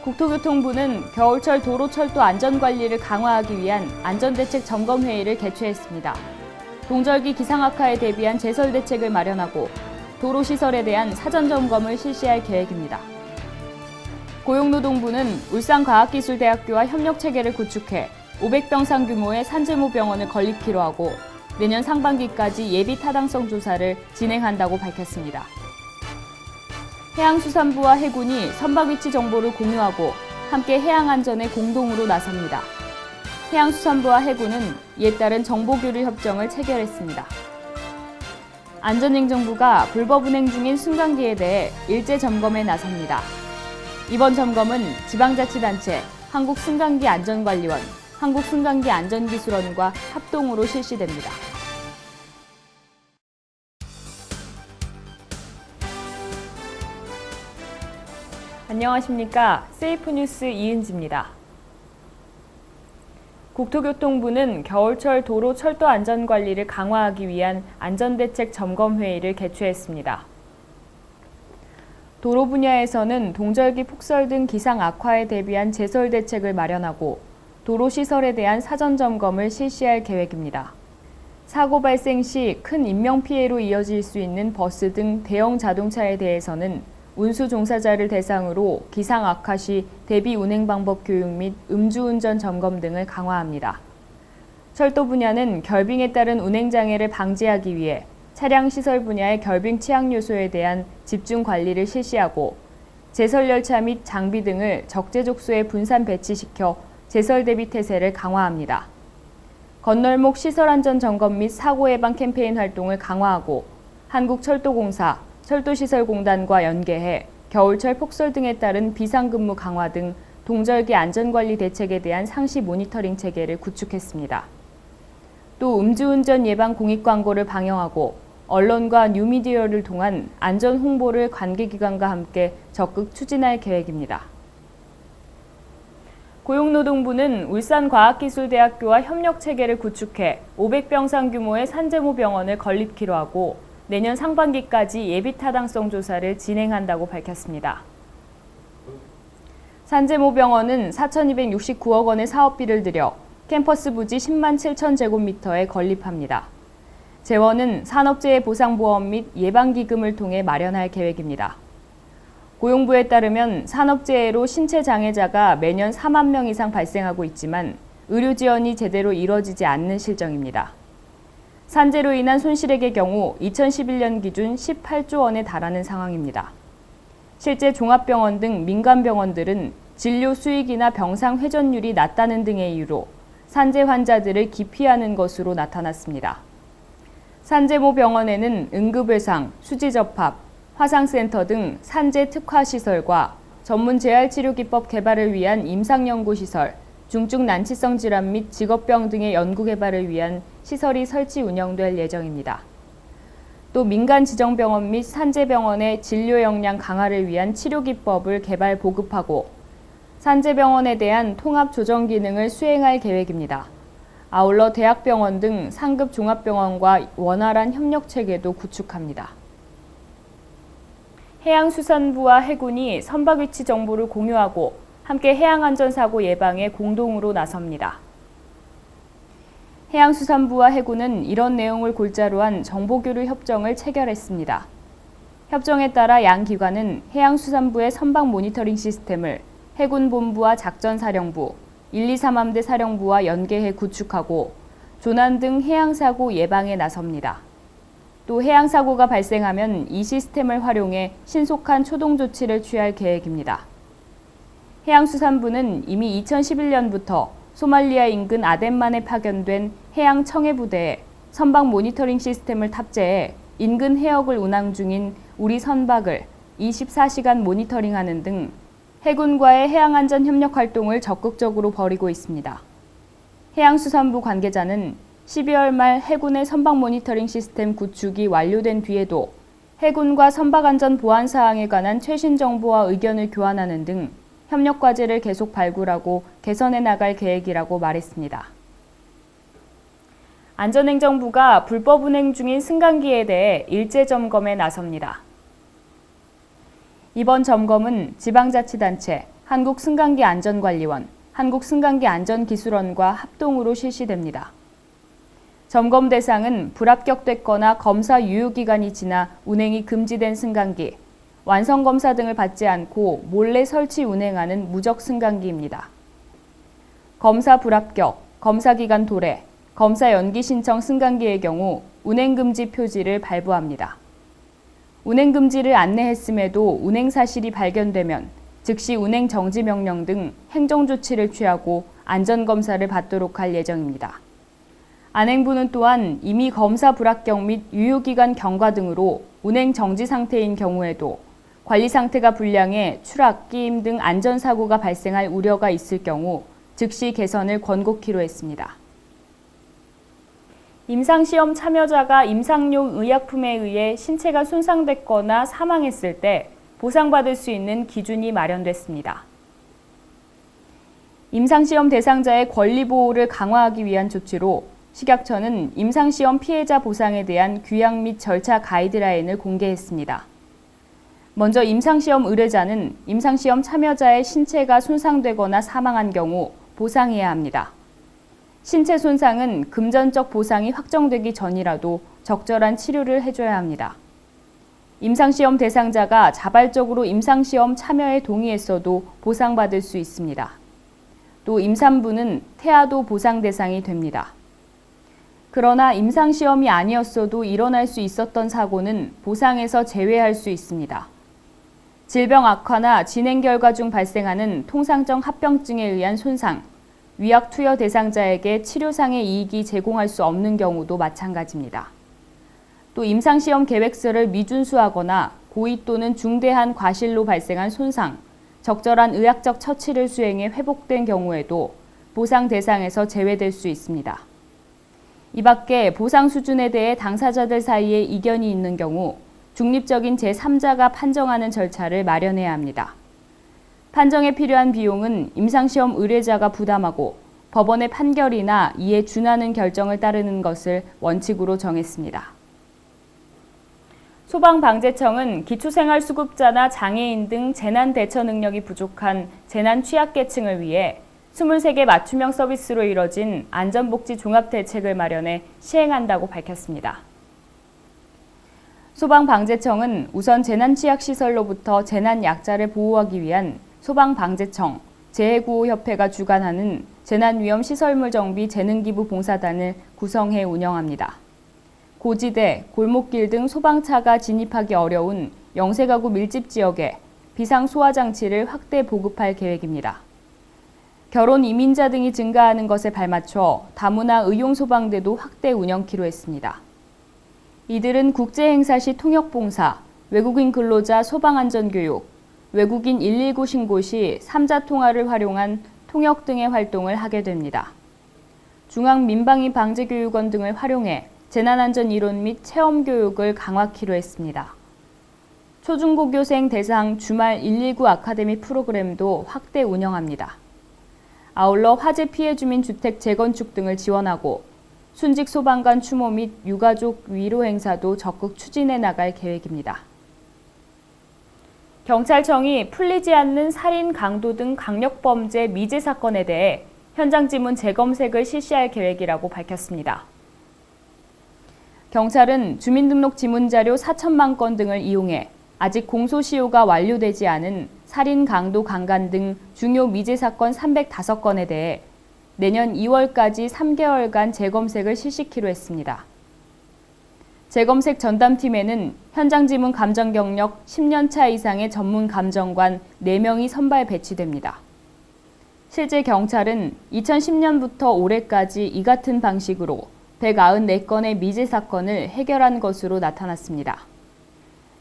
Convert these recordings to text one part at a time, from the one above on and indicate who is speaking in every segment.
Speaker 1: 국토교통부는 겨울철 도로철도 안전관리를 강화하기 위한 안전대책 점검회의를 개최했습니다. 동절기 기상악화에 대비한 제설대책을 마련하고 도로시설에 대한 사전점검을 실시할 계획입니다. 고용노동부는 울산과학기술대학교와 협력체계를 구축해 500병상 규모의 산재모병원을 건립키로 하고 내년 상반기까지 예비 타당성 조사를 진행한다고 밝혔습니다. 해양수산부와 해군이 선박 위치 정보를 공유하고 함께 해양안전에 공동으로 나섭니다. 해양수산부와 해군은 이에 따른 정보교류 협정을 체결했습니다. 안전행정부가 불법 운행 중인 승강기에 대해 일제 점검에 나섭니다. 이번 점검은 지방자치단체, 한국승강기안전관리원, 한국승강기안전기술원과 합동으로 실시됩니다. 안녕하십니까. 세이프뉴스 이은지입니다. 국토교통부는 겨울철 도로 철도 안전관리를 강화하기 위한 안전대책 점검회의를 개최했습니다. 도로 분야에서는 동절기 폭설 등 기상 악화에 대비한 제설 대책을 마련하고 도로 시설에 대한 사전 점검을 실시할 계획입니다. 사고 발생 시 큰 인명피해로 이어질 수 있는 버스 등 대형 자동차에 대해서는 운수 종사자를 대상으로 기상 악화 시 대비 운행 방법 교육 및 음주운전 점검 등을 강화합니다. 철도 분야는 결빙에 따른 운행 장애를 방지하기 위해 차량 시설 분야의 결빙 취약 요소에 대한 집중 관리를 실시하고 제설 열차 및 장비 등을 적재적소에 분산 배치시켜 제설 대비 태세를 강화합니다. 건널목 시설 안전 점검 및 사고 예방 캠페인 활동을 강화하고 한국철도공사, 철도시설공단과 연계해 겨울철 폭설 등에 따른 비상근무 강화 등 동절기 안전관리 대책에 대한 상시 모니터링 체계를 구축했습니다. 또 음주운전 예방 공익 광고를 방영하고 언론과 뉴미디어를 통한 안전 홍보를 관계기관과 함께 적극 추진할 계획입니다. 고용노동부는 울산과학기술대학교와 협력체계를 구축해 500병상 규모의 산재모병원을 건립키로 하고 내년 상반기까지 예비 타당성 조사를 진행한다고 밝혔습니다. 산재모병원은 4,269억 원의 사업비를 들여 캠퍼스 부지 10만 7천 제곱미터에 건립합니다. 재원은 산업재해 보상보험 및 예방기금을 통해 마련할 계획입니다. 고용부에 따르면 산업재해로 신체 장애자가 매년 4만 명 이상 발생하고 있지만 의료 지원이 제대로 이뤄지지 않는 실정입니다. 산재로 인한 손실액의 경우 2011년 기준 18조 원에 달하는 상황입니다. 실제 종합병원 등 민간병원들은 진료 수익이나 병상 회전율이 낮다는 등의 이유로 산재 환자들을 기피하는 것으로 나타났습니다. 산재모 병원에는 응급외상, 수지접합, 화상센터 등 산재 특화 시설과 전문 재활치료기법 개발을 위한 임상연구시설, 중증 난치성 질환 및 직업병 등의 연구 개발을 위한 시설이 설치 운영될 예정입니다. 또 민간 지정병원 및 산재병원의 진료 역량 강화를 위한 치료기법을 개발 보급하고 산재병원에 대한 통합 조정 기능을 수행할 계획입니다. 아울러 대학병원 등 상급 종합병원과 원활한 협력 체계도 구축합니다. 해양수산부와 해군이 선박 위치 정보를 공유하고 함께 해양안전사고 예방에 공동으로 나섭니다. 해양수산부와 해군은 이런 내용을 골자로 한 정보교류 협정을 체결했습니다. 협정에 따라 양 기관은 해양수산부의 선박 모니터링 시스템을 해군본부와 작전사령부, 1, 2, 3함대 사령부와 연계해 구축하고 조난 등 해양사고 예방에 나섭니다. 또 해양사고가 발생하면 이 시스템을 활용해 신속한 초동 조치를 취할 계획입니다. 해양수산부는 이미 2011년부터 소말리아 인근 아덴만에 파견된 해양청해부대에 선박 모니터링 시스템을 탑재해 인근 해역을 운항 중인 우리 선박을 24시간 모니터링하는 등 해군과의 해양안전 협력 활동을 적극적으로 벌이고 있습니다. 해양수산부 관계자는 12월 말 해군의 선박 모니터링 시스템 구축이 완료된 뒤에도 해군과 선박안전 보안 사항에 관한 최신 정보와 의견을 교환하는 등 협력 과제를 계속 발굴하고 개선해 나갈 계획이라고 말했습니다. 안전행정부가 불법 운행 중인 승강기에 대해 일제 점검에 나섭니다. 이번 점검은 지방자치단체, 한국승강기안전관리원, 한국승강기안전기술원과 합동으로 실시됩니다. 점검 대상은 불합격됐거나 검사 유효기간이 지나 운행이 금지된 승강기, 완성검사 등을 받지 않고 몰래 설치 운행하는 무적 승강기입니다. 검사 불합격, 검사기간 도래, 검사 연기 신청 승강기의 경우 운행금지 표지를 발부합니다. 운행금지를 안내했음에도 운행 사실이 발견되면 즉시 운행 정지 명령 등 행정조치를 취하고 안전검사를 받도록 할 예정입니다. 안행부는 또한 이미 검사 불합격 및 유효기간 경과 등으로 운행 정지 상태인 경우에도 관리 상태가 불량해 추락, 끼임 등 안전사고가 발생할 우려가 있을 경우 즉시 개선을 권고키로 했습니다. 임상시험 참여자가 임상용 의약품에 의해 신체가 손상됐거나 사망했을 때 보상받을 수 있는 기준이 마련됐습니다. 임상시험 대상자의 권리 보호를 강화하기 위한 조치로 식약처는 임상시험 피해자 보상에 대한 규약 및 절차 가이드라인을 공개했습니다. 먼저 임상시험 의뢰자는 임상시험 참여자의 신체가 손상되거나 사망한 경우 보상해야 합니다. 신체 손상은 금전적 보상이 확정되기 전이라도 적절한 치료를 해줘야 합니다. 임상시험 대상자가 자발적으로 임상시험 참여에 동의했어도 보상받을 수 있습니다. 또 임산부는 태아도 보상 대상이 됩니다. 그러나 임상시험이 아니었어도 일어날 수 있었던 사고는 보상에서 제외할 수 있습니다. 질병 악화나 진행 결과 중 발생하는 통상적 합병증에 의한 손상, 위약 투여 대상자에게 치료상의 이익이 제공할 수 없는 경우도 마찬가지입니다. 또 임상시험 계획서를 미준수하거나 고의 또는 중대한 과실로 발생한 손상, 적절한 의학적 처치를 수행해 회복된 경우에도 보상 대상에서 제외될 수 있습니다. 이 밖에 보상 수준에 대해 당사자들 사이에 이견이 있는 경우 중립적인 제3자가 판정하는 절차를 마련해야 합니다. 판정에 필요한 비용은 임상시험 의뢰자가 부담하고 법원의 판결이나 이에 준하는 결정을 따르는 것을 원칙으로 정했습니다. 소방방재청은 기초생활수급자나 장애인 등 재난 대처 능력이 부족한 재난 취약계층을 위해 23개 맞춤형 서비스로 이뤄진 안전복지 종합대책을 마련해 시행한다고 밝혔습니다. 소방방재청은 우선 재난취약시설로부터 재난약자를 보호하기 위한 소방방재청, 재해구호협회가 주관하는 재난위험시설물 정비 재능기부 봉사단을 구성해 운영합니다. 고지대, 골목길 등 소방차가 진입하기 어려운 영세가구 밀집 지역에 비상소화장치를 확대 보급할 계획입니다. 결혼 이민자 등이 증가하는 것에 발맞춰 다문화 의용소방대도 확대 운영키로 했습니다. 이들은 국제행사 시 통역봉사, 외국인 근로자 소방안전교육, 외국인 119 신고 시 3자 통화를 활용한 통역 등의 활동을 하게 됩니다. 중앙민방위 방재교육원 등을 활용해 재난안전 이론 및 체험 교육을 강화키로 했습니다. 초중고교생 대상 주말 119 아카데미 프로그램도 확대 운영합니다. 아울러 화재 피해 주민 주택 재건축 등을 지원하고 순직 소방관 추모 및 유가족 위로 행사도 적극 추진해 나갈 계획입니다. 경찰청이 풀리지 않는 살인, 강도 등 강력범죄 미제 사건에 대해 현장 지문 재검색을 실시할 계획이라고 밝혔습니다. 경찰은 주민등록 지문자료 4천만 건 등을 이용해 아직 공소시효가 완료되지 않은 살인, 강도, 강간 등 중요 미제 사건 305건에 대해 내년 2월까지 3개월간 재검색을 실시키로 했습니다. 재검색 전담팀에는 현장 지문 감정 경력 10년차 이상의 전문 감정관 4명이 선발 배치됩니다. 실제 경찰은 2010년부터 올해까지 이 같은 방식으로 194건의 미제 사건을 해결한 것으로 나타났습니다.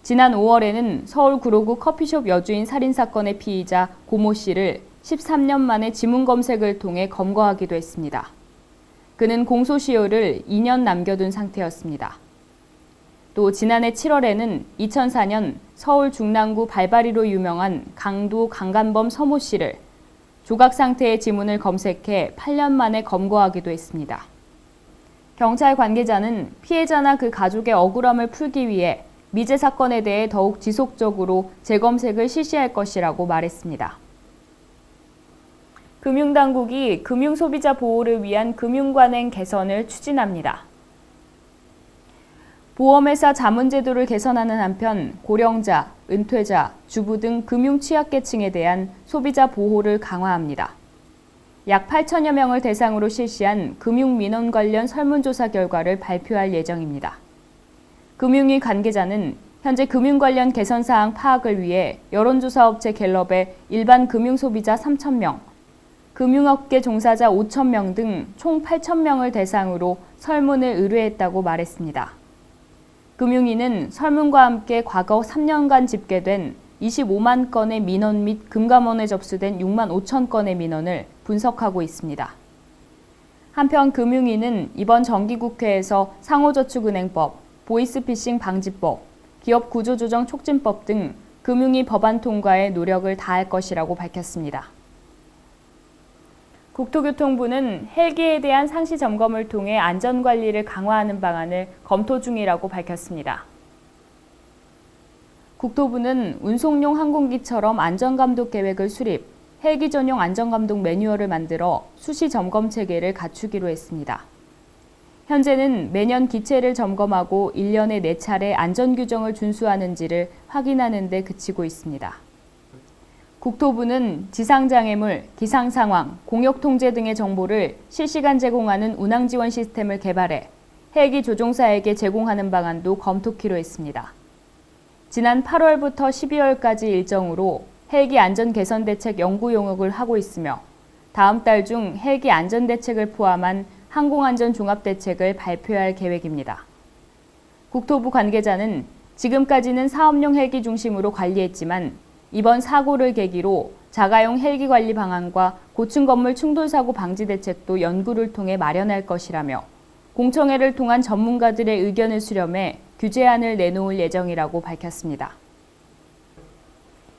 Speaker 1: 지난 5월에는 서울 구로구 커피숍 여주인 살인사건의 피의자 고모 씨를 13년 만에 지문 검색을 통해 검거하기도 했습니다. 그는 공소시효를 2년 남겨둔 상태였습니다. 또 지난해 7월에는 2004년 서울 중랑구 발바리로 유명한 강도 강간범 서모 씨를 조각 상태의 지문을 검색해 8년 만에 검거하기도 했습니다. 경찰 관계자는 피해자나 그 가족의 억울함을 풀기 위해 미제 사건에 대해 더욱 지속적으로 재검색을 실시할 것이라고 말했습니다. 금융당국이 금융소비자 보호를 위한 금융관행 개선을 추진합니다. 보험회사 자문제도를 개선하는 한편 고령자, 은퇴자, 주부 등 금융 취약계층에 대한 소비자 보호를 강화합니다. 약 8천여 명을 대상으로 실시한 금융민원 관련 설문조사 결과를 발표할 예정입니다. 금융위 관계자는 현재 금융 관련 개선 사항 파악을 위해 여론조사 업체 갤럽에 일반 금융소비자 3,000명, 금융업계 종사자 5,000명 등 총 8,000명을 대상으로 설문을 의뢰했다고 말했습니다. 금융위는 설문과 함께 과거 3년간 집계된 25만 건의 민원 및 금감원에 접수된 6만 5천 건의 민원을 분석하고 있습니다. 한편 금융위는 이번 정기국회에서 상호저축은행법, 보이스피싱 방지법, 기업구조조정 촉진법 등 금융위 법안 통과에 노력을 다할 것이라고 밝혔습니다. 국토교통부는 헬기에 대한 상시 점검을 통해 안전관리를 강화하는 방안을 검토 중이라고 밝혔습니다. 국토부는 운송용 항공기처럼 안전감독 계획을 수립, 헬기 전용 안전감독 매뉴얼을 만들어 수시 점검 체계를 갖추기로 했습니다. 현재는 매년 기체를 점검하고 1년에 4차례 안전규정을 준수하는지를 확인하는 데 그치고 있습니다. 국토부는 지상장애물, 기상상황, 공역통제 등의 정보를 실시간 제공하는 운항지원 시스템을 개발해 헬기 조종사에게 제공하는 방안도 검토키로 했습니다. 지난 8월부터 12월까지 일정으로 헬기 안전 개선 대책 연구 용역을 하고 있으며 다음 달 중 헬기 안전 대책을 포함한 항공안전 종합대책을 발표할 계획입니다. 국토부 관계자는 지금까지는 사업용 헬기 중심으로 관리했지만 이번 사고를 계기로 자가용 헬기 관리 방안과 고층 건물 충돌 사고 방지 대책도 연구를 통해 마련할 것이라며 공청회를 통한 전문가들의 의견을 수렴해 규제안을 내놓을 예정이라고 밝혔습니다.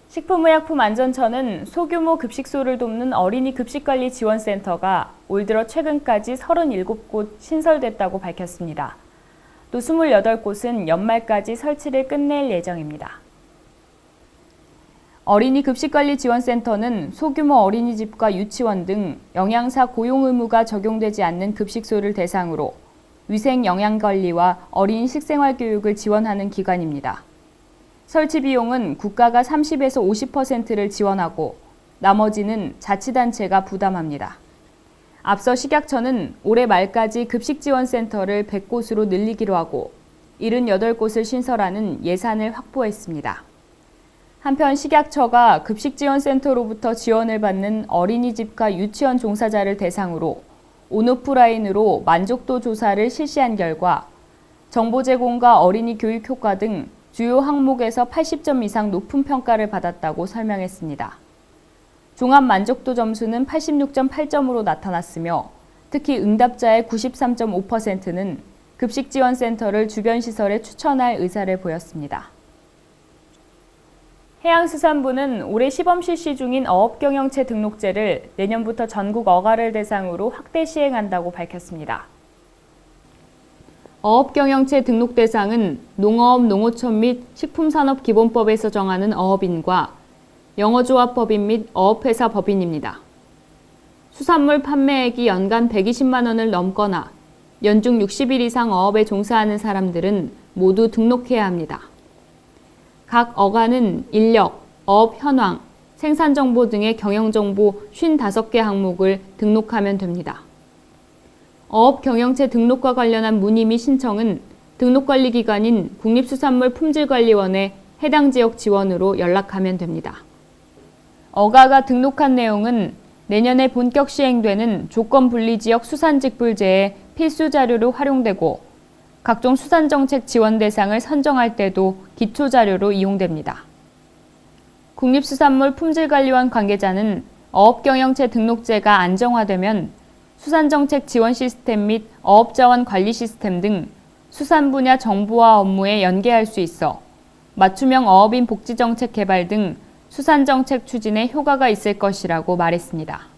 Speaker 1: 식품의약품안전처는 소규모 급식소를 돕는 어린이 급식관리 지원센터가 올 들어 최근까지 37곳 신설됐다고 밝혔습니다. 또 28곳은 연말까지 설치를 끝낼 예정입니다. 어린이 급식관리지원센터는 소규모 어린이집과 유치원 등 영양사 고용 의무가 적용되지 않는 급식소를 대상으로 위생 영양관리와 어린이 식생활 교육을 지원하는 기관입니다. 설치 비용은 국가가 30에서 50%를 지원하고 나머지는 자치단체가 부담합니다. 앞서 식약처는 올해 말까지 급식지원센터를 100곳으로 늘리기로 하고 78곳을 신설하는 예산을 확보했습니다. 한편 식약처가 급식지원센터로부터 지원을 받는 어린이집과 유치원 종사자를 대상으로 온오프라인으로 만족도 조사를 실시한 결과 정보 제공과 어린이 교육 효과 등 주요 항목에서 80점 이상 높은 평가를 받았다고 설명했습니다. 종합 만족도 점수는 86.8점으로 나타났으며 특히 응답자의 93.5%는 급식지원센터를 주변 시설에 추천할 의사를 보였습니다. 해양수산부는 올해 시범 실시 중인 어업경영체 등록제를 내년부터 전국 어가를 대상으로 확대 시행한다고 밝혔습니다. 어업경영체 등록 대상은 농어업 농어촌 및 식품산업기본법에서 정하는 어업인과 영어조합법인 및 어업회사 법인입니다. 수산물 판매액이 연간 120만 원을 넘거나 연중 60일 이상 어업에 종사하는 사람들은 모두 등록해야 합니다. 각 어가는 인력, 어업 현황, 생산정보 등의 경영정보 55개 항목을 등록하면 됩니다. 어업경영체 등록과 관련한 문의 및 신청은 등록관리기관인 국립수산물품질관리원에 해당 지역 지원으로 연락하면 됩니다. 어가가 등록한 내용은 내년에 본격 시행되는 조건분리지역 수산직불제의 필수 자료로 활용되고 각종 수산정책 지원 대상을 선정할 때도 기초자료로 이용됩니다. 국립수산물품질관리원 관계자는 어업경영체 등록제가 안정화되면 수산정책 지원 시스템 및 어업자원 관리 시스템 등 수산 분야 정보화 업무에 연계할 수 있어 맞춤형 어업인 복지정책 개발 등 수산정책 추진에 효과가 있을 것이라고 말했습니다.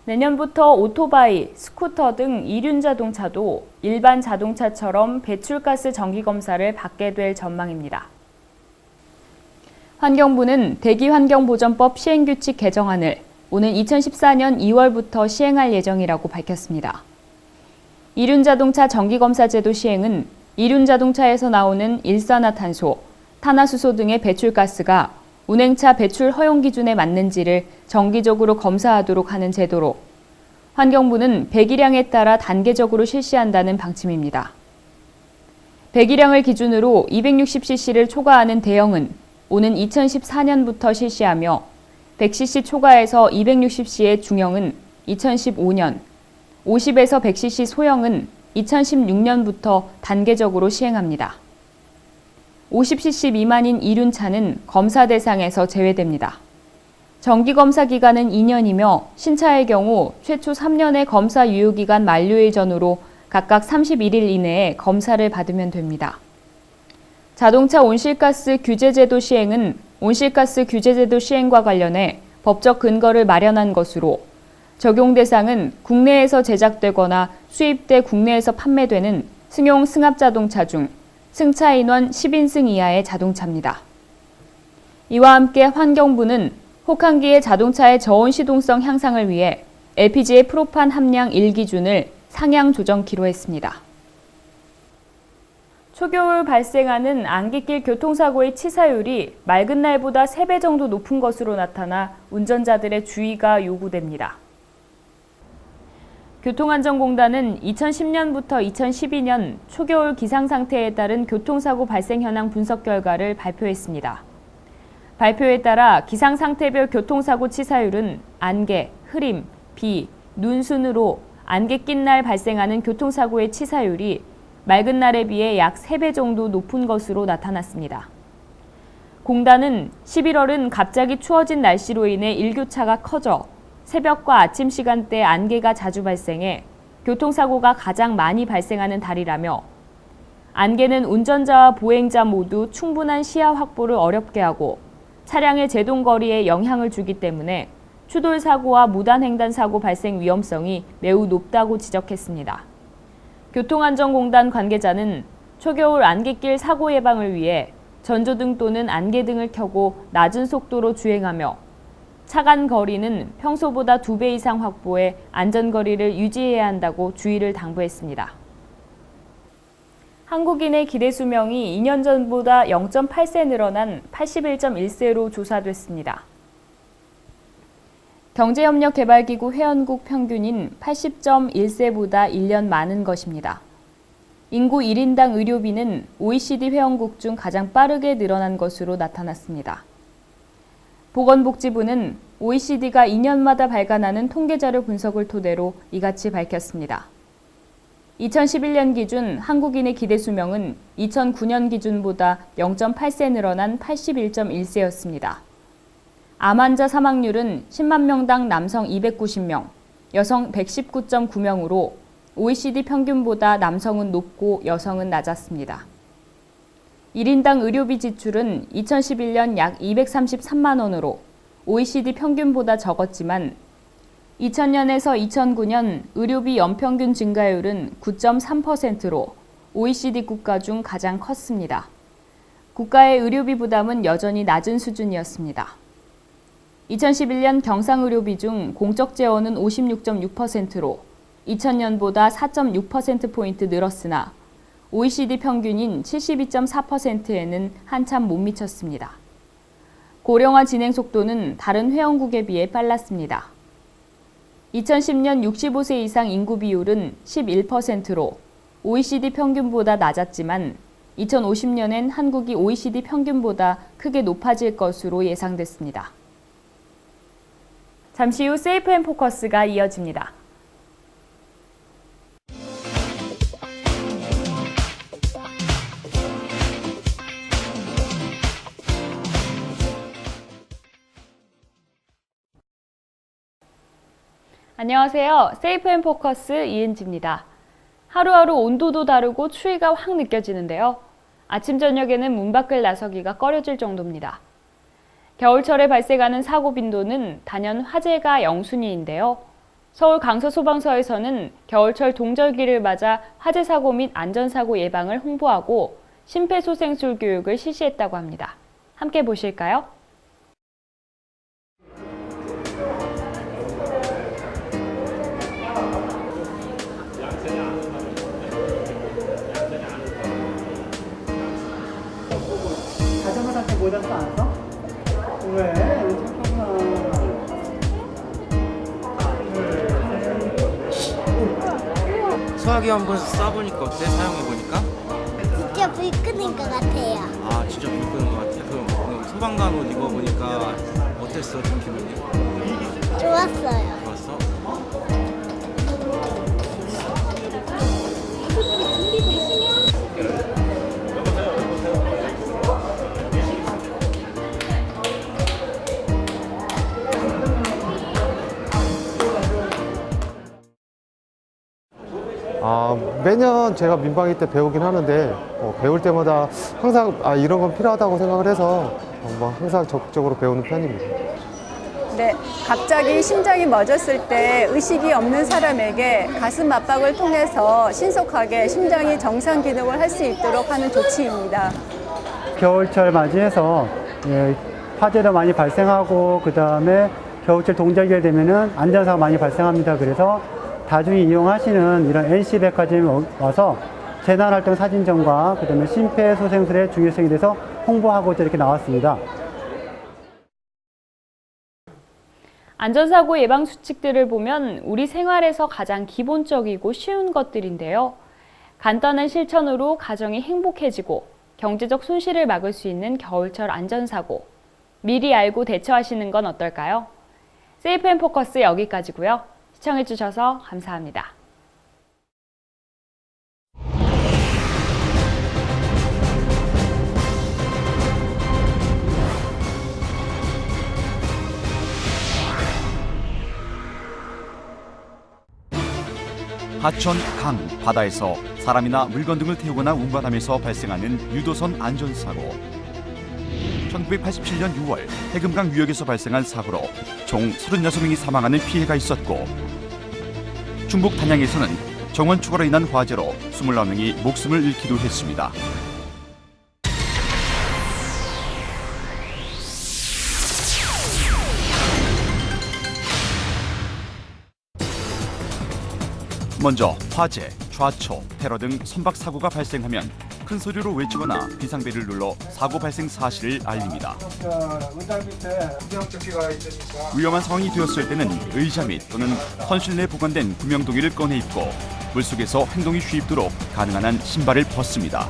Speaker 1: 내년부터 오토바이, 스쿠터 등 이륜자동차도 일반 자동차처럼 배출가스 정기검사를 받게 될 전망입니다. 환경부는 대기환경보전법 시행규칙 개정안을 오는 2014년 2월부터 시행할 예정이라고 밝혔습니다. 이륜자동차 정기검사제도 시행은 이륜자동차에서 나오는 일산화탄소, 탄화수소 등의 배출가스가 운행차 배출 허용 기준에 맞는지를 정기적으로 검사하도록 하는 제도로 환경부는 배기량에 따라 단계적으로 실시한다는 방침입니다. 배기량을 기준으로 260cc를 초과하는 대형은 오는 2014년부터 실시하며 100cc 초과해서 260cc의 중형은 2015년, 50에서 100cc 소형은 2016년부터 단계적으로 시행합니다. 50cc 미만인 이륜차는 검사 대상에서 제외됩니다. 정기검사 기간은 2년이며 신차의 경우 최초 3년의 검사 유효기간 만료일 전후로 각각 31일 이내에 검사를 받으면 됩니다. 자동차 온실가스 규제제도 시행은 온실가스 규제제도 시행과 관련해 법적 근거를 마련한 것으로 적용 대상은 국내에서 제작되거나 수입돼 국내에서 판매되는 승용 승합자동차 중 승차 인원 10인승 이하의 자동차입니다. 이와 함께 환경부는 혹한기의 자동차의 저온 시동성 향상을 위해 LPG의 프로판 함량 1기준을 상향 조정키로 했습니다. 초겨울 발생하는 안개길 교통사고의 치사율이 맑은 날보다 3배 정도 높은 것으로 나타나 운전자들의 주의가 요구됩니다. 교통안전공단은 2010년부터 2012년 초겨울 기상 상태에 따른 교통사고 발생 현황 분석 결과를 발표했습니다. 발표에 따라 기상 상태별 교통사고 치사율은 안개, 흐림, 비, 눈 순으로 안개 낀 날 발생하는 교통사고의 치사율이 맑은 날에 비해 약 3배 정도 높은 것으로 나타났습니다. 공단은 11월은 갑자기 추워진 날씨로 인해 일교차가 커져 새벽과 아침 시간대 안개가 자주 발생해 교통사고가 가장 많이 발생하는 달이라며 안개는 운전자와 보행자 모두 충분한 시야 확보를 어렵게 하고 차량의 제동 거리에 영향을 주기 때문에 추돌 사고와 무단횡단 사고 발생 위험성이 매우 높다고 지적했습니다. 교통안전공단 관계자는 초겨울 안개길 사고 예방을 위해 전조등 또는 안개등을 켜고 낮은 속도로 주행하며 차간 거리는 평소보다 2배 이상 확보해 안전거리를 유지해야 한다고 주의를 당부했습니다. 한국인의 기대 수명이 2년 전보다 0.8세 늘어난 81.1세로 조사됐습니다. 경제협력개발기구 회원국 평균인 80.1세보다 1년 많은 것입니다. 인구 1인당 의료비는 OECD 회원국 중 가장 빠르게 늘어난 것으로 나타났습니다. 보건복지부는 OECD가 2년마다 발간하는 통계자료 분석을 토대로 이같이 밝혔습니다. 2011년 기준 한국인의 기대 수명은 2009년 기준보다 0.8세 늘어난 81.1세였습니다. 암 환자 사망률은 10만 명당 남성 290명, 여성 119.9명으로 OECD 평균보다 남성은 높고 여성은 낮았습니다. 1인당 의료비 지출은 2011년 약 233만 원으로 OECD 평균보다 적었지만 2000년에서 2009년 의료비 연평균 증가율은 9.3%로 OECD 국가 중 가장 컸습니다. 국가의 의료비 부담은 여전히 낮은 수준이었습니다. 2011년 경상의료비 중 공적 재원은 56.6%로 2000년보다 4.6%포인트 늘었으나 OECD 평균인 72.4%에는 한참 못 미쳤습니다. 고령화 진행 속도는 다른 회원국에 비해 빨랐습니다. 2010년 65세 이상 인구 비율은 11%로 OECD 평균보다 낮았지만 2050년엔 한국이 OECD 평균보다 크게 높아질 것으로 예상됐습니다. 잠시 후 세이프앤포커스가 이어집니다. 안녕하세요. 세이프앤포커스 이은지입니다. 하루하루 온도도 다르고 추위가 확 느껴지는데요. 아침 저녁에는 문 밖을 나서기가 꺼려질 정도입니다. 겨울철에 발생하는 사고 빈도는 단연 화재가 0순위인데요. 서울 강서소방서에서는 겨울철 동절기를 맞아 화재 사고 및 안전사고 예방을 홍보하고 심폐소생술 교육을 실시했다고 합니다. 함께 보실까요?
Speaker 2: 모자 안 써? 왜? 착하구나.
Speaker 3: 소화기 한번 쏴보니까 어때? 사용해보니까?
Speaker 4: 진짜 불 끄는 것 같아요.
Speaker 3: 아 진짜 불 끄는 것 같아? 그럼 소방관 옷 입어보니까 어땠어? 좀 기분이?
Speaker 4: 좋았어요.
Speaker 3: 좋았어?
Speaker 5: 매년 제가 민방위 때 배우긴 하는데 배울 때마다 항상 이런 건 필요하다고 생각을 해서 항상 적극적으로 배우는 편입니다.
Speaker 6: 네, 갑자기 심장이 멎었을 때 의식이 없는 사람에게 가슴 압박을 통해서 신속하게 심장이 정상 기능을 할 수 있도록 하는 조치입니다.
Speaker 2: 겨울철 맞이해서 화재도 많이 발생하고 그다음에 겨울철 동절기가 되면은 안전사가 많이 발생합니다. 그래서 다중이 이용하시는 이런 NC백화점에 와서 재난활동 사진전과 그다음에 심폐소생술의 중요성에 대해서 홍보하고자 이렇게 나왔습니다.
Speaker 1: 안전사고 예방 수칙들을 보면 우리 생활에서 가장 기본적이고 쉬운 것들인데요. 간단한 실천으로 가정이 행복해지고 경제적 손실을 막을 수 있는 겨울철 안전사고. 미리 알고 대처하시는 건 어떨까요? 세이프앤포커스 여기까지고요. 시청해주셔서 감사합니다.
Speaker 7: 하천, 강, 바다에서 사람이나 물건 등을 태우거나 운반하면서 발생하는 유도선 안전사고. 1987년 6월 해금강 유역에서 발생한 사고로 총 36명이 사망하는 피해가 있었고, 충북 단양에서는 정원 추가로 인한 화재로 29명이 목숨을 잃기도 했습니다. 먼저 화재, 좌초, 테러 등 선박 사고가 발생하면 큰 소리로 외치거나 비상벨을 눌러 사고 발생 사실을 알립니다. 위험한 상황이 되었을 때는 의자 및 또는 헌실 내에 보관된 구명동이를 꺼내 입고 물속에서 행동이 쉽도록 가능한 한 신발을 벗습니다.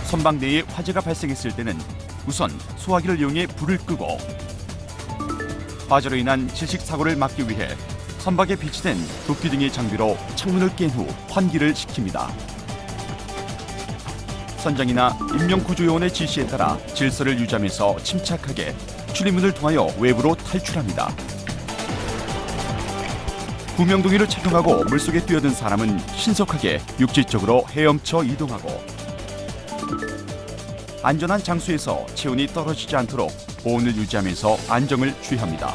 Speaker 7: 선박 내에 화재가 발생했을 때는 우선 소화기를 이용해 불을 끄고, 화재로 인한 질식 사고를 막기 위해 선박에 비치된 도끼 등의 장비로 창문을 깬 후 환기를 시킵니다. 선장이나 인명구조요원의 지시에 따라 질서를 유지하면서 침착하게 출입문을 통하여 외부로 탈출합니다. 구명동이를 착용하고 물속에 뛰어든 사람은 신속하게 육지 쪽으로 헤엄쳐 이동하고, 안전한 장소에서 체온이 떨어지지 않도록 보온을 유지하면서 안정을 취합니다.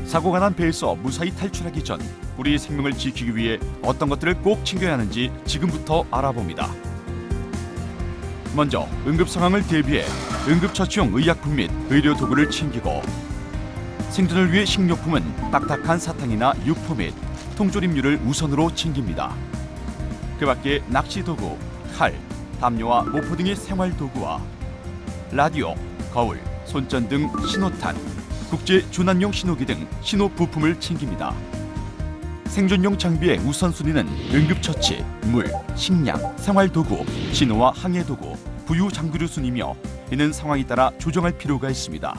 Speaker 7: 사고가 난 배에서 무사히 탈출하기 전 우리 생명을 지키기 위해 어떤 것들을 꼭 챙겨야 하는지 지금부터 알아봅니다. 먼저 응급 상황을 대비해 응급처치용 의약품 및 의료 도구를 챙기고, 생존을 위해 식료품은 딱딱한 사탕이나 육포 및 통조림류를 우선으로 챙깁니다. 그 밖에 낚시 도구, 칼, 담요와 모포 등의 생활 도구와 라디오, 거울, 손전 등 신호탄, 국제 조난용 신호기 등 신호 부품을 챙깁니다. 생존용 장비의 우선순위는 응급처치, 물, 식량, 생활도구, 신호와 항해도구, 부유 장비류 순이며 이는 상황에 따라 조정할 필요가 있습니다.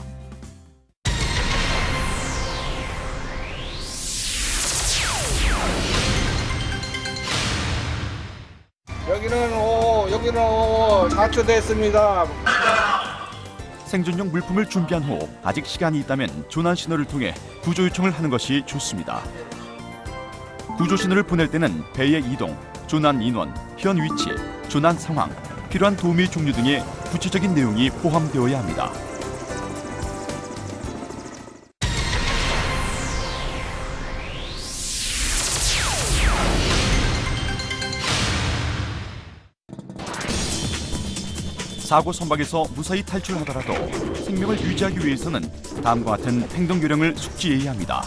Speaker 8: 여기는 자초됐습니다.
Speaker 7: 생존용 물품을 준비한 후 아직 시간이 있다면 조난 신호를 통해 구조 요청을 하는 것이 좋습니다. 구조 신호를 보낼 때는 배의 이동, 조난 인원, 현 위치, 조난 상황, 필요한 도움의 종류 등의 구체적인 내용이 포함되어야 합니다. 사고 선박에서 무사히 탈출하더라도 생명을 유지하기 위해서는 다음과 같은 행동 요령을 숙지해야 합니다.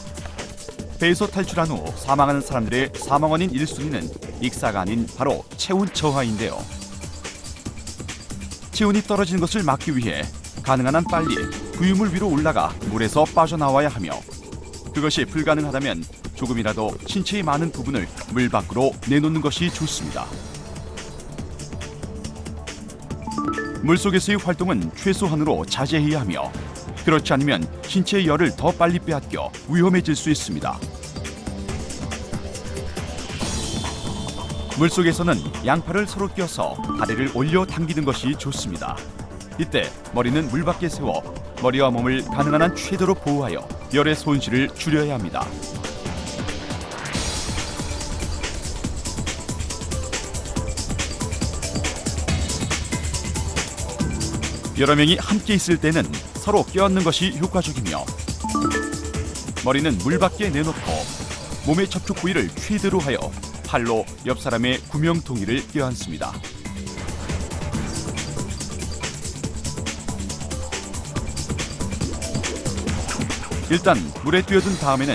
Speaker 7: 배에서 탈출한 후 사망하는 사람들의 사망 원인 1순위는 익사가 아닌 바로 체온 저하인데요. 체온이 떨어지는 것을 막기 위해 가능한 한 빨리 부유물 위로 올라가 물에서 빠져나와야 하며, 그것이 불가능하다면 조금이라도 신체의 많은 부분을 물 밖으로 내놓는 것이 좋습니다. 물속에서의 활동은 최소한으로 자제해야 하며, 그렇지 않으면 신체의 열을 더 빨리 빼앗겨 위험해질 수 있습니다. 물속에서는 양팔을 서로 껴서 다리를 올려 당기는 것이 좋습니다. 이때 머리는 물 밖에 세워 머리와 몸을 가능한 한 최대로 보호하여 열의 손실을 줄여야 합니다. 여러 명이 함께 있을 때는 서로 껴안는 것이 효과적이며, 머리는 물 밖에 내놓고 몸의 접촉 부위를 최대로 하여 팔로 옆 사람의 구명통일을 껴안습니다. 일단 물에 뛰어든 다음에는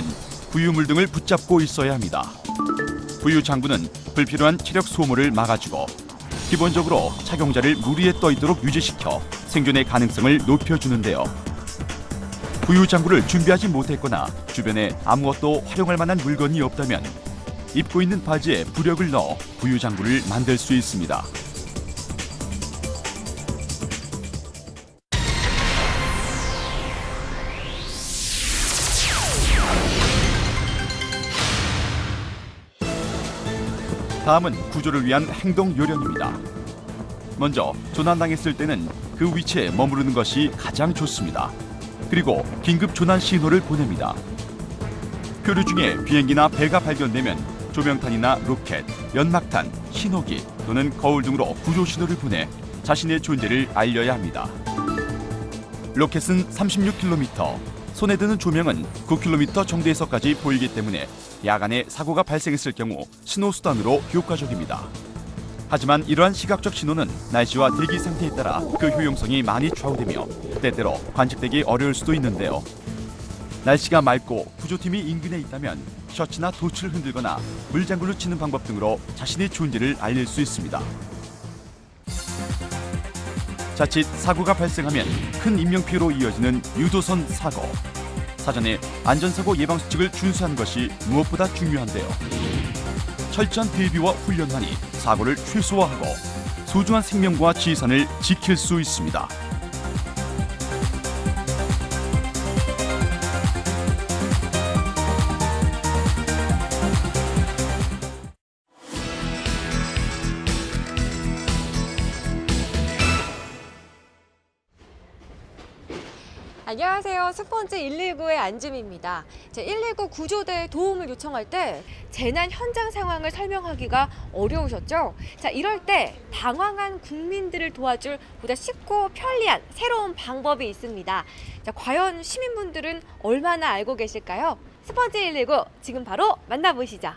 Speaker 7: 부유물 등을 붙잡고 있어야 합니다. 부유 장구는 불필요한 체력 소모를 막아주고 기본적으로 착용자를 물 위에 떠 있도록 유지시켜 생존의 가능성을 높여주는데요. 부유 장구를 준비하지 못했거나 주변에 아무것도 활용할 만한 물건이 없다면 입고 있는 바지에 부력을 넣어 부유 장구를 만들 수 있습니다. 다음은 구조를 위한 행동 요령입니다. 먼저 조난당했을 때는 그 위치에 머무르는 것이 가장 좋습니다. 그리고 긴급 조난 신호를 보냅니다. 표류 중에 비행기나 배가 발견되면 조명탄이나 로켓, 연막탄, 신호기 또는 거울 등으로 구조 신호를 보내 자신의 존재를 알려야 합니다. 로켓은 36km, 손에 드는 조명은 9km 정도에서까지 보이기 때문에 야간에 사고가 발생했을 경우 신호수단으로 효과적입니다. 하지만 이러한 시각적 신호는 날씨와 대기 상태에 따라 그 효용성이 많이 좌우되며 때때로 관측되기 어려울 수도 있는데요. 날씨가 맑고 구조팀이 인근에 있다면 셔츠나 도치를 흔들거나 물장구를 치는 방법 등으로 자신의 존재를 알릴 수 있습니다. 자칫 사고가 발생하면 큰 인명피해로 이어지는 유도선 사고. 사전에 안전사고 예방수칙을 준수하는 것이 무엇보다 중요한데요. 철저한 대비와 훈련만이 사고를 최소화하고 소중한 생명과 지산을 지킬 수 있습니다.
Speaker 9: 안녕하세요. 스펀지 119의 안주미입니다. 119 구조대에 도움을 요청할 때 재난 현장 상황을 설명하기가 어려우셨죠? 이럴 때 당황한 국민들을 도와줄 보다 쉽고 편리한 새로운 방법이 있습니다. 과연 시민분들은 얼마나 알고 계실까요? 스펀지 119 지금 바로 만나보시죠.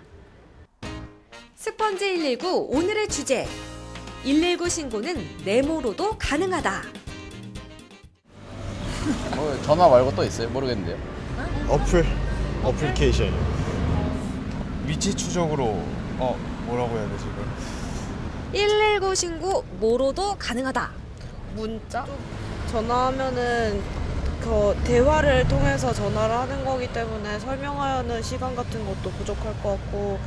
Speaker 9: 스펀지 119 오늘의 주제, 119 신고는 네모로도 가능하다.
Speaker 10: 전화 말고 또 있어요? 모르겠는데요.
Speaker 11: 어플리케이션 위치 추적으로 뭐라고 해야 되지 이걸?
Speaker 9: 119 신고 뭐로도 가능하다.
Speaker 12: 문자? 전화하면은 그 대화를 통해서 전화를 하는 거기 때문에 설명하는 시간 같은 것도 부족할 것 같고,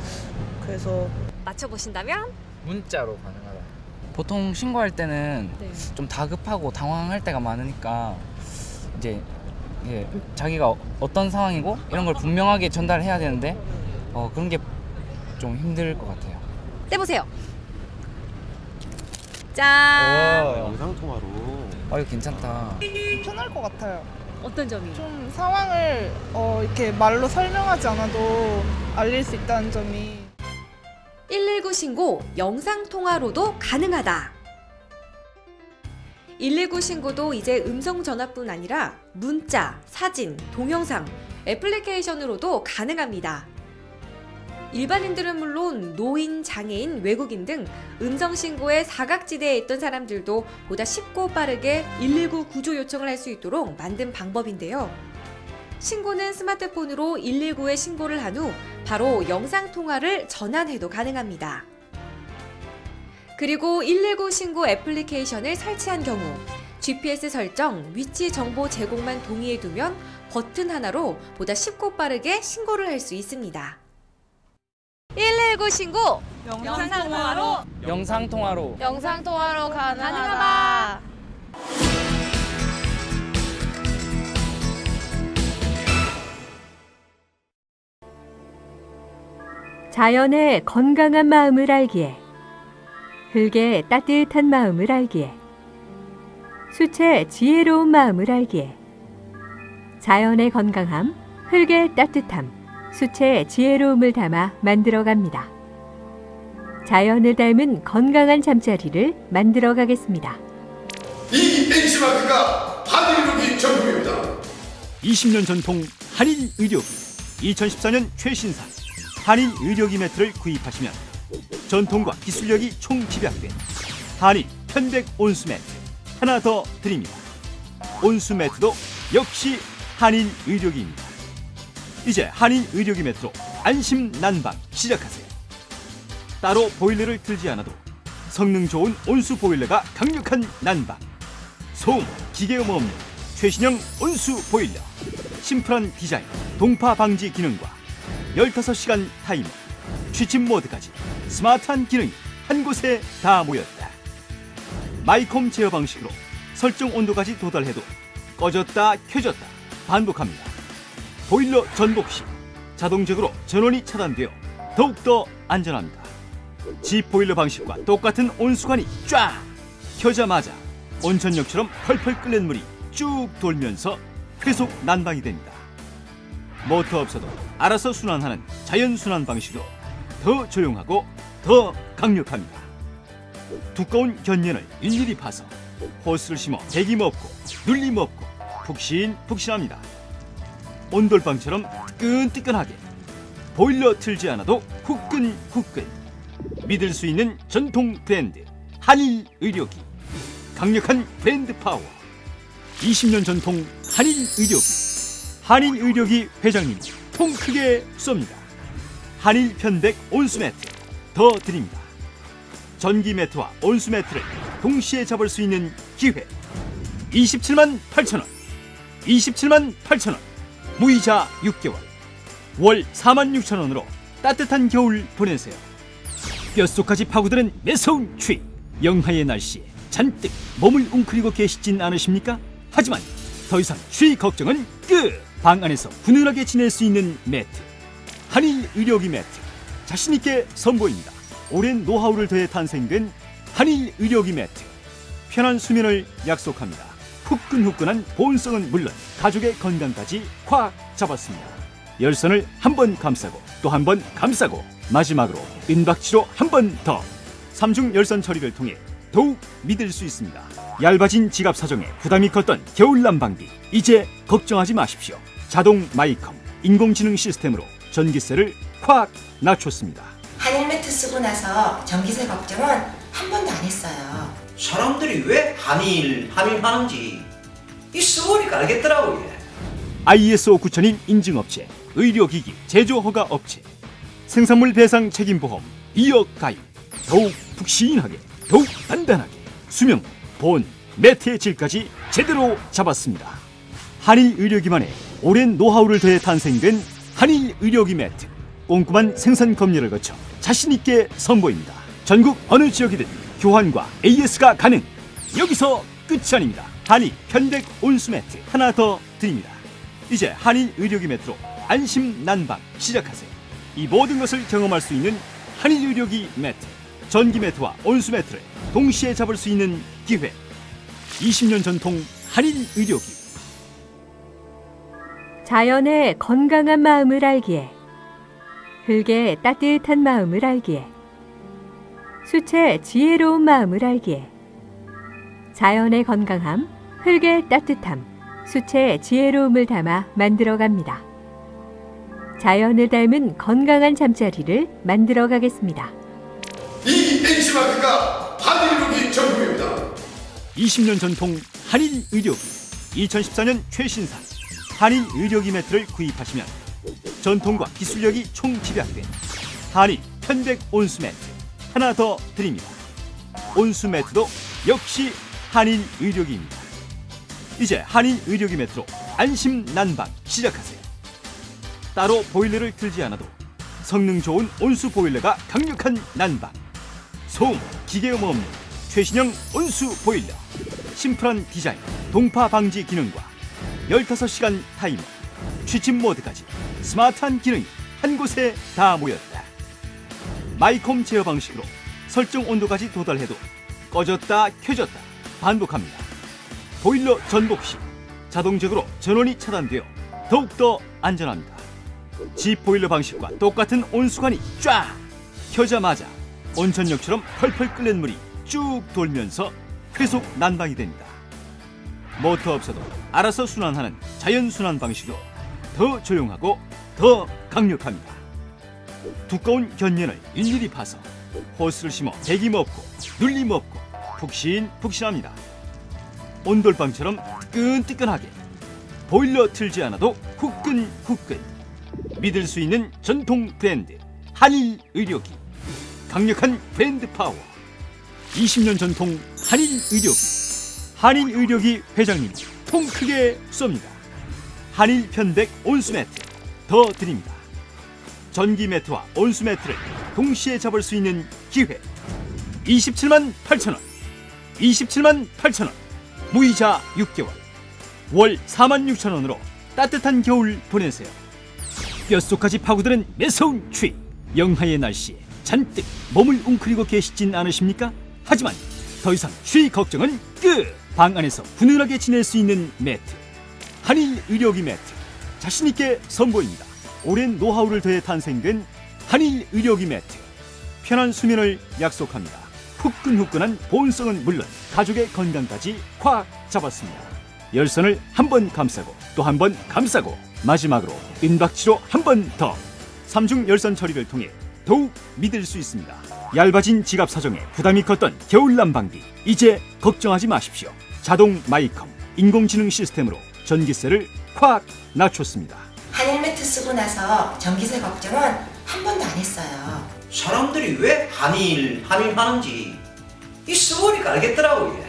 Speaker 12: 그래서
Speaker 9: 맞춰보신다면?
Speaker 10: 문자로 가능하다.
Speaker 13: 보통 신고할 때는
Speaker 9: 네.
Speaker 13: 좀 다급하고 당황할 때가 많으니까 이제 자기가 어떤 상황이고 이런 걸 분명하게 전달해야 되는데 그런 게 좀 힘들 것 같아요.
Speaker 9: 떼보세요. 짠!
Speaker 11: 영상통화로.
Speaker 13: 이거 괜찮다.
Speaker 14: 편할 것 같아요.
Speaker 9: 어떤 점이?
Speaker 14: 좀 상황을 이렇게 말로 설명하지 않아도 알릴 수 있다는 점이.
Speaker 9: 119 신고 영상통화로도 가능하다. 119 신고도 이제 음성전화뿐 아니라 문자, 사진, 동영상, 애플리케이션으로도 가능합니다. 일반인들은 물론 노인, 장애인, 외국인 등 음성신고에 사각지대에 있던 사람들도 보다 쉽고 빠르게 119 구조 요청을 할 수 있도록 만든 방법인데요. 신고는 스마트폰으로 119에 신고를 한 후 바로 영상통화를 전환해도 가능합니다. 그리고 119 신고 애플리케이션을 설치한 경우 GPS 설정, 위치 정보 제공만 동의해두면 버튼 하나로 보다 쉽고 빠르게 신고를 할 수 있습니다. 119 신고!
Speaker 13: 영상통화로
Speaker 9: 가능하다.
Speaker 15: 자연의 건강한 마음을 알기에, 흙의 따뜻한 마음을 알기에, 숲의 지혜로운 마음을 알기에, 자연의 건강함, 흙의 따뜻함, 숲의 지혜로움을 담아 만들어갑니다. 자연을 닮은 건강한 잠자리를 만들어가겠습니다.
Speaker 16: 이 NC마트가 한일의료기 전문입니다.
Speaker 17: 20년 전통 한일의료기, 2014년 최신상 한일의료기 매트를 구입하시면 전통과 기술력이 총집약된 한일 편백 온수 매트 하나 더 드립니다. 온수 매트도 역시 한일의료기입니다. 이제 한일의료기 매트로 안심 난방 시작하세요. 따로 보일러를 틀지 않아도 성능 좋은 온수 보일러가 강력한 난방, 소음, 기계음 없는 최신형 온수 보일러, 심플한 디자인, 동파 방지 기능과 15시간 타이머, 취침 모드까지 스마트한 기능이 한 곳에 다 모였다. 마이콤 제어 방식으로 설정 온도까지 도달해도 꺼졌다 켜졌다 반복합니다. 보일러 전복 시 자동적으로 전원이 차단되어 더욱더 안전합니다. 집 보일러 방식과 똑같은 온수관이 쫙 켜자마자 온천역처럼 펄펄 끓는 물이 쭉 돌면서 계속 난방이 됩니다. 모터 없어도 알아서 순환하는 자연 순환 방식으로 더 조용하고 더 강력합니다. 두꺼운 견연을 일일이 파서 호스를 심어 배김 없고 눌림 없고 푹신푹신합니다. 온돌방처럼 뜨끈뜨끈하게 보일러 틀지 않아도 후끈후끈 믿을 수 있는 전통 브랜드 한일의료기, 강력한 브랜드 파워 20년 전통 한일의료기. 한일의료기 회장님이 통 크게 쏩니다. 한일 편백 온수 매트 더 드립니다. 전기 매트와 온수 매트를 동시에 잡을 수 있는 기회. 27만 8천원, 27만 8천원, 무이자 6개월, 월 4만 6천원으로 따뜻한 겨울 보내세요. 뼛속까지 파고드는 매서운 추위, 영하의 날씨에 잔뜩 몸을 웅크리고 계시진 않으십니까? 하지만 더 이상 추위 걱정은 끝! 방 안에서 훈훈하게 지낼 수 있는 매트, 한일의료기 매트 자신있게 선보입니다. 오랜 노하우를 더해 탄생된 한일의료기 매트, 편한 수면을 약속합니다. 후끈후끈한 보온성은 물론 가족의 건강까지 확 잡았습니다. 열선을 한 번 감싸고 또 한 번 감싸고 마지막으로 은박지로 한 번 더 3중 열선 처리를 통해 더욱 믿을 수 있습니다. 얇아진 지갑 사정에 부담이 컸던 겨울 난방비 이제 걱정하지 마십시오. 자동 마이컴 인공지능 시스템으로 전기세를 확 낮췄습니다.
Speaker 18: 한일 매트 쓰고 나서 전기세 걱정은 한 번도 안 했어요.
Speaker 19: 사람들이 왜 한일 하는지 이 쓰보니까 알겠더라고요.
Speaker 17: ISO 9000인 인증업체, 의료기기 제조허가 업체, 생산물 배상 책임보험 2억 가입. 더욱 푹신하게, 더욱 단단하게 수명, 보온, 매트의 질까지 제대로 잡았습니다. 한일의료기만의 오랜 노하우를 더해 탄생된 한일의료기 매트, 꼼꼼한 생산 검열을 거쳐 자신있게 선보입니다. 전국 어느 지역이든 교환과 AS가 가능. 여기서 끝이 아닙니다. 한일 편백 온수 매트 하나 더 드립니다. 이제 한일의료기 매트로 안심 난방 시작하세요. 이 모든 것을 경험할 수 있는 한일의료기 매트, 전기 매트와 온수 매트를 동시에 잡을 수 있는 기회. 20년 전통 한일의료기.
Speaker 15: 자연의 건강한 마음을 알기에, 흙의 따뜻한 마음을 알기에, 숲의 지혜로운 마음을 알기에, 자연의 건강함, 흙의 따뜻함, 숲의 지혜로움을 담아 만들어갑니다. 자연을 닮은 건강한 잠자리를 만들어 가겠습니다.
Speaker 16: 이 NC마크가 한일의료기 전문입니다.
Speaker 17: 20년 전통 한일 의료기 2014년 최신상 한일 의료기 매트를 구입하시면 전통과 기술력이 총집약된 한일 편백 온수 매트 하나 더 드립니다. 온수 매트도 역시 한일 의료기입니다. 이제 한일 의료기 매트로 안심 난방 시작하세요. 따로 보일러를 틀지 않아도 성능 좋은 온수 보일러가 강력한 난방, 소음, 기계음 없는 최신형 온수 보일러, 심플한 디자인, 동파 방지 기능과 15시간 타이머, 취침 모드까지 스마트한 기능이 한 곳에 다 모였다. 마이콤 제어 방식으로 설정 온도까지 도달해도 꺼졌다 켜졌다 반복합니다. 보일러 전복 시 자동적으로 전원이 차단되어 더욱더 안전합니다. 집 보일러 방식과 똑같은 온수관이 쫙 켜자마자 온천역처럼 펄펄 끓는 물이 쭉 돌면서 회속 난방이 됩니다. 모터 없어도 알아서 순환하는 자연 순환 방식으로 더 조용하고 더 강력합니다. 두꺼운 견연을 일일이 파서 호스를 심어 배김 없고 눌림 없고 푹신푹신합니다. 온돌방처럼 뜨끈뜨끈하게 보일러 틀지 않아도 후끈후끈 믿을 수 있는 전통 브랜드 한일 의료기, 강력한 브랜드 파워 20년 전통 한일 의료기. 한일 의료기 회장님이 통 크게 쏩니다. 한일 편백 온수 매트 더 드립니다. 전기 매트와 온수 매트를 동시에 잡을 수 있는 기회. 27만 8천 원, 27만 8천 원, 무이자 6개월, 월 4만 6천 원으로 따뜻한 겨울 보내세요. 뼛속까지 파고드는 매서운 추위, 영하의 날씨에 잔뜩 몸을 웅크리고 계시진 않으십니까? 하지만 더 이상 추위 걱정은 끝! 방 안에서 훈훈하게 지낼 수 있는 매트, 한일 의료기 매트 자신있게 선보입니다. 오랜 노하우를 더해 탄생된 한일 의료기 매트, 편한 수면을 약속합니다. 후끈후끈한 보온성은 물론 가족의 건강까지 꽉 잡았습니다. 열선을 한 번 감싸고 또 한 번 감싸고 마지막으로 은박지로 한 번 더 3중 열선 처리를 통해 더욱 믿을 수 있습니다. 얇아진 지갑 사정에 부담이 컸던 겨울 난방비 이제 걱정하지 마십시오. 자동 마이컴 인공지능 시스템으로 전기세를 콱 낮췄습니다.
Speaker 18: 한일 매트 쓰고 나서 전기세 걱정은 한 번도 안 했어요.
Speaker 19: 사람들이 왜 한일 하는지 이 스몰이 알겠더라고요.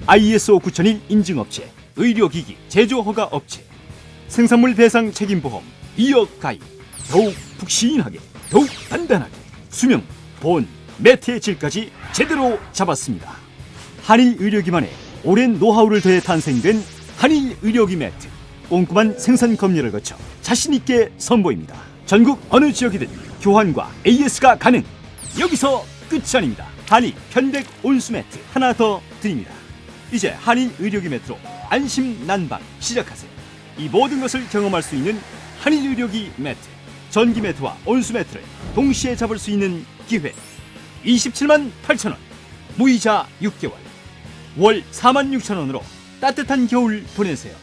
Speaker 17: ISO 9001 인증업체, 의료기기 제조허가 업체, 생산물 배상 책임보험 2억 가입. 더욱 푹신하게, 더욱 단단하게 수명, 보온, 매트의 질까지 제대로 잡았습니다. 한일 의료기만의 오랜 노하우를 더해 탄생된 한일 의료기 매트, 꼼꼼한 생산 검열을 거쳐 자신있게 선보입니다. 전국 어느 지역이든 교환과 AS가 가능. 여기서 끝이 아닙니다. 한일 편백 온수 매트 하나 더 드립니다. 이제 한일 의료기 매트로 안심 난방 시작하세요. 이 모든 것을 경험할 수 있는 한일 의료기 매트, 전기 매트와 온수 매트를 동시에 잡을 수 있는 기회. 27만 8천 원, 무이자 6개월, 월 4만 6천 원으로 따뜻한 겨울 보내세요.